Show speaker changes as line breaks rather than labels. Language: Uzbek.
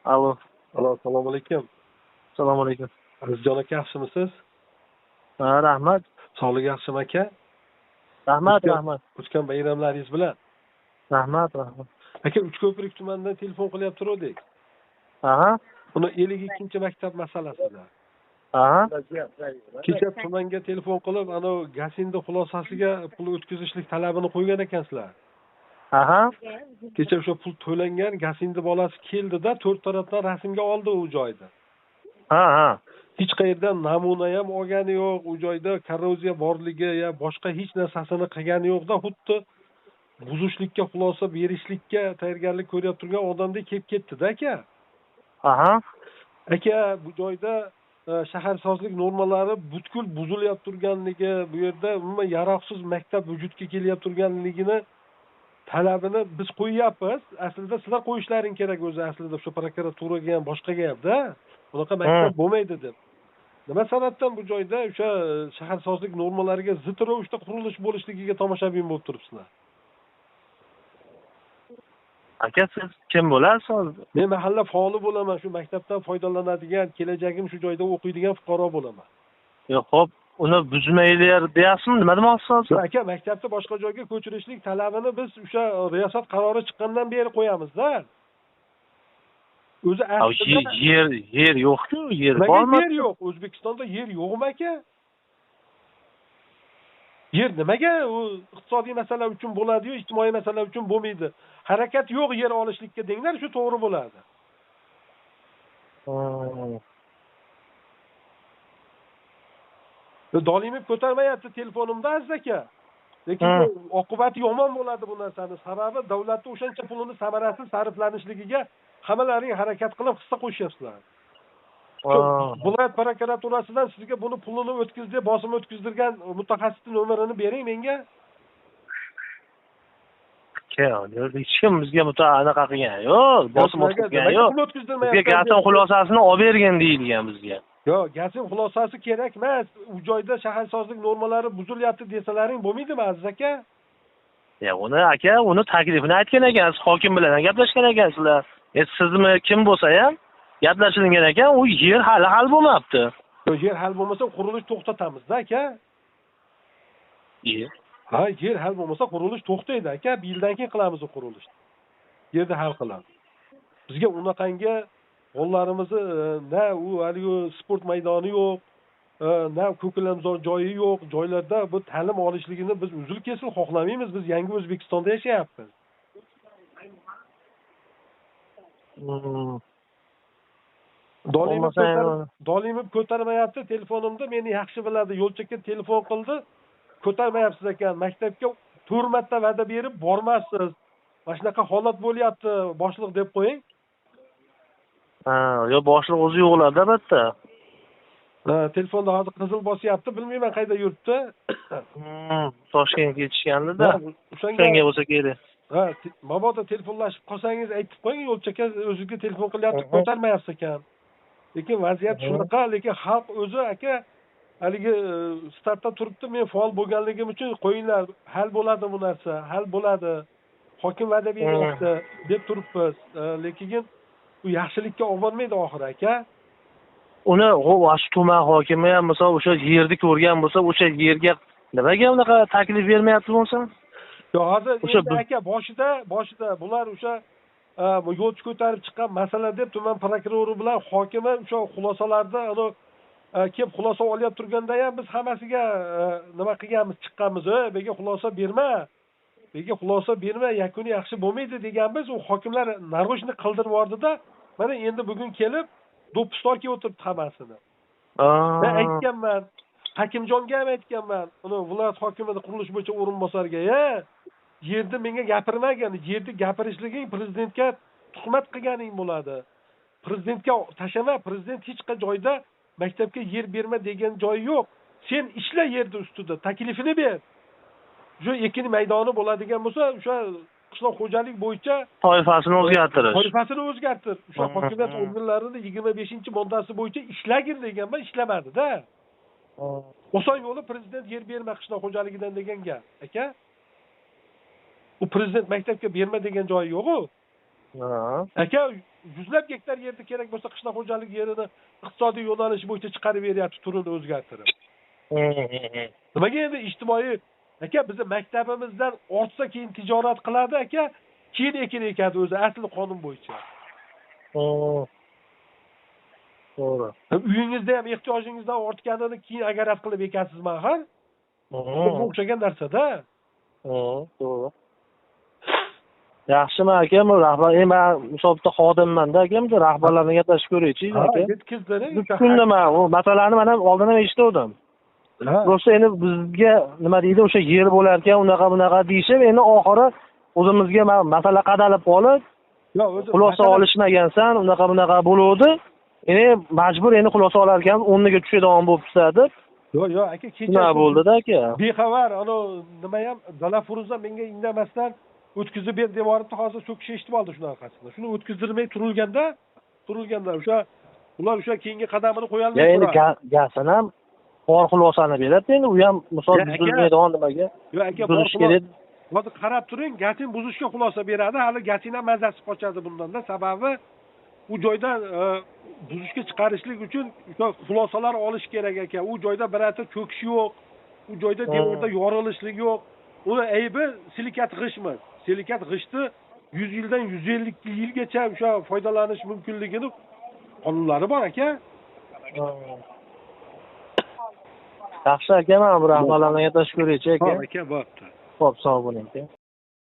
Alo.
Alo, assalomu alaykum.
Assalomu alaykum.
Azizjon aka, yaxshimisiz?
Ha, rahmat.
Sog'lik yaxshimi aka?
Rahmat, rahmat.
O'tgan bayramlaringiz bilan.
Rahmat, rahmat.
Aka, Uchko'prik tumanidan telefon qilyapti turdik.
Aha.
Buni 52-maktab masalasida.
Aha.
Kecha tumanga telefon qilib, ana Gasinda xulosasiga pul o'tkazishlik talabini qo'ygan ekansizlar.
Aha.
Kecha o'sha pul to'langan, Gasinda bolasi keldida 4 tarafdan rasmga oldi u joyda.
Ha, ha.
Hech qayerdan namuna ham olgani yo'q, u joyda korroziya borligi ya boshqa hech narsasini qilgani yo'q-da, xuddi buzishlikka xulosa berishlikka tayyorgarlik ko'ryapti turgan odamdek kelib ketdi-da aka.
Aha.
Aka, bu joyda shaharsozlik normalari butkul buzilyapti turganligi, bu yerda umuman yaroqsiz maktab vujudga kelyapti turganligini talabini biz qo'yyapmiz. Aslida sizlar qo'yishlaring kerak o'zi, aslida shu prokuraturaga ham boshqaga ham-da. Bunaqa maktab bo'lmaydi deb. Nima sababdan bu joyda o'sha shaharsozlik normalariga zid ravishda qurilish bo'lishligiga tomoshabin bo'lib turibsizlar?
Aka, siz kim bo'lasiz?
Men mahalla faoli bo'laman, shu maktabdan foydalanadigan, kelajagim shu joyda o'qiydigan fuqaro bo'laman.
Yo'q, xo'p, uni buzmaylar deyapsizmi? Nima demoqchisiz?
Aka, maktabni boshqa joyga ko'chirishlik talabini biz o'sha riyosat qarori chiqqandan beri qo'yamiz-da. O'zi aslida
yer yo'q-ku, yer bormi?
Yer yo'q. O'zbekistonda yer yo'qmi aka? Yer nimaga u iqtisodiy masala uchun bo'ladi-yu, ijtimoiy masala uchun bo'lmaydi. Harakat yo'q yer olishlikka denglar, shu to'g'ri bo'ladi. Dolimib ko'tarmayapti telefonimda aziz aka. Lekin oqibati yomon bo'ladi bu narsani. Sababi davlatning o'shancha pulini samarasiz sarflanishligiga hammalaring harakat qilib hissa qo'shyapsizlar. Viloyat prokuraturasidan sizga buni pulini o'tkazdi, bosim o'tkazdirgan mutaxassisning nomerini bering menga.
Hech kim bizga anaqa qilgan yo'q, bosim o'tkazgan yo'q. Bizga Gasin xulosasini olib bergan deyilgan bizga.
Yo'q, Gasin xulosasi kerak emas. U joyda shaharsozlik normalari buzilyapti desalaring bo'lmaydimi aziz aka?
Uni taklifini aytgan ekansiz, hokim bilan gaplashgan ekansizlar. Sizmi kim bo'lsa ham gaplashilgan ekan, u yer hali hal bo'lmabdi.
Yer hal bo'lmasa qurilish to'xtatamiz-da aka. Ha, yer hal bo'lmasa qurilish to'xtaydi aka. Bir yildan keyin qilamiz u qurilishni. Yerni hal qilamiz. Bizga unaqangi qo'llarimizni na u haligi sport maydoni yo'q, na ko'kalamzor joyi yo'q. Joylarda bu ta'lim olishligini biz uzil-kesil xohlamaymiz. Biz yangi O'zbekistonda yashayapmiz. Dolimib ko'tarmayapti telefonimda, meni yaxshi biladi. Yo'lchakka telefon qildi, ko'tarmayapsiz ekan. Maktabga 4 marta va'da berib bormassiz. Mana shunaqa holat bo'lyapti, boshliq deb qo'ying.
Yo boshliq o'zi yo'qlarda albatta.
Telefonda hozir qizil bosyapti, bilmayman qayda yuribdi.
Toshkentga ketishgandi-da. O'shanga bo'lsa kerak.
Mabodo telefonlashib qolsangiz aytib qo'ying, yo'lchakka o'ziga telefon qilyapti, ko'tarmayapsiz ekan. Lekin vaziyat shunaqa, lekin xalq o'zi aka haligi startda turibdi, men faol bo'lganligim uchun qo'yinglar, hal bo'ladi bu narsa, hal bo'ladi. Hokim va'da beryapti deb turibmiz. Lekin u yaxshilikka olib bormaydi oxiri aka.
Uni shu tuman hokimi ham misol o'sha yerni ko'rgan bo'lsa, o'sha yerga nimaga unaqa taklif bermayapti bo'lsa?
Yo'q, hozir aka boshida bular o'sha yo'lchi ko'tarib chiqqan masala deb tuman prokurori bilan hokimi o'sha xulosalarda kelib xulosa olyapti turganda ham biz hammasiga nima qilganmiz, chiqqanmiz. Bega xulosa berma. Bega xulosa berma, yakuni yaxshi bo'lmaydi deganmiz. U hokimlar narvoshni qildirib yubordida, mana endi bugun kelib do'ppistorga o'tiribdi hammasini. Men aytganman, Hakimjonga ham aytganman, uni viloyat hokimida qurilish bo'yicha o'rinbosarga, yerni menga gapirmagan, yerni gapirishliging prezidentga tuhmat qilganing bo'ladi. Prezidentga tashama, prezident hech qanday joyda maktabga yer berma degan joyi yo'q. Sen ishla yerni ustida, taklifini ber. Shu ekin maydoni bo'ladigan bo'lsa, o'sha qishloq xo'jalik bo'yicha
toifasini o'zgartirish.
O'sha hokimiyat organlarining 25-moddasi bo'yicha ishlagin deganman, ishlamadi-da. Oson yo'li prezident yer berma qishloq xo'jaligidan degan gap, aka. U prezident maktabga berma degan joyi yo'q-ku. Aka, yuzlab gektar yerda kerak bo'lsa qishloq xo'jaligi yerini iqtisodiy yo'nalish bo'yicha chiqarib beryapti, turini o'zgartirib. Nimaga endi ijtimoiy aka bizni maktabimizdan ortsa keyin tijorat qiladi aka, keyin ekin ekadi o'zi asli qonun bo'yicha.
To'g'ri.
Uyingizda ham ehtiyojingizdan ortganini keyin agarab qilib ekasizmi axir? Bu o'xshagan narsa-da.
To'g'ri. Yaxshimi aka, men rahbar, men misol bitta xodimman-da aka, men rahbarlarga gaplashib ko'raychi aka. Kunda men u masalani mana oldin ham eshitdim. Rosa endi bizga nima deydi, o'sha yer bo'lar ekan, unaqa bunaqa deyishib, endi oxiri o'zimizga masala qadalib qolib, xulosa olishmagansan, unaqa bunaqa bo'luvdi. Endi majbur endi xulosa olar ekan, o'rniga tushadigan bo'libsa deb.
Yo'q, aka, kecha
nima bo'ldi-da aka?
Bexabar, nima ham Dala Furuza menga indamasdan o'tkazib ber devoribdi, hozir so'kish eshitib oldi shunaqasini. Shuni o'tkazdirmay turilganda o'sha ular o'sha keyingi qadamini qo'yolmay
turadi. Endi gasan ham bor xulosani beradi, endi u ham misol buzilmaydigan nimaga?
Yo'q aka,
buzilish kerak.
Hozir qarab turing, gatin buzishga xulosa beradi, hali gatin ham mazasi qochadi bundan-da, sababi u joyda buzishga chiqarishlik uchun xulosalar olish kerak ekan. U joyda birorta cho'kish yo'q, u joyda devorda yorilishlik yo'q. Uni aybi silikat g'ishtmi? Silikat g'ishti 100 yildan 150 yilgacha o'sha foydalanish mumkinligini qonunlari bor aka.
Yaxshi aka, men bu rahbarlarga gaplashib ko'raychi aka.
Aka, bo'pti.
Xo'p, sog' bo'ling aka.